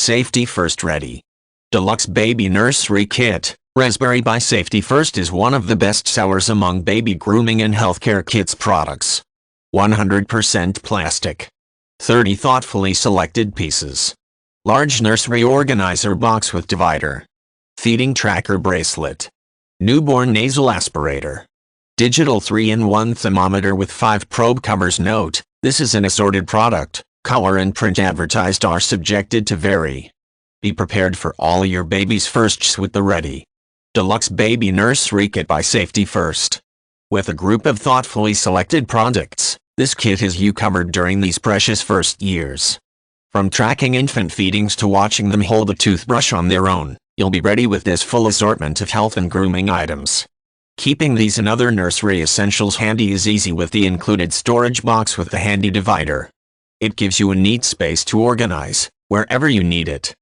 Safety First Ready. Deluxe Baby Nursery Kit. Raspberry by Safety First is one of the best sellers among baby grooming and healthcare kits products. 100% plastic. 30 thoughtfully selected pieces. Large nursery organizer box with divider. Feeding tracker bracelet. Newborn nasal aspirator. Digital 3-in-1 thermometer with 5 probe covers. Note, this is an assorted product. Color and print advertised are subjected to vary. Be prepared for all your baby's firsts with the Ready. Deluxe Baby Nursery Kit by Safety First. With a group of thoughtfully selected products, this kit has you covered during these precious first years. From tracking infant feedings to watching them hold a toothbrush on their own, you'll be ready with this full assortment of health and grooming items. Keeping these and other nursery essentials handy is easy with the included storage box with the handy divider. It gives you a neat space to organize, wherever you need it.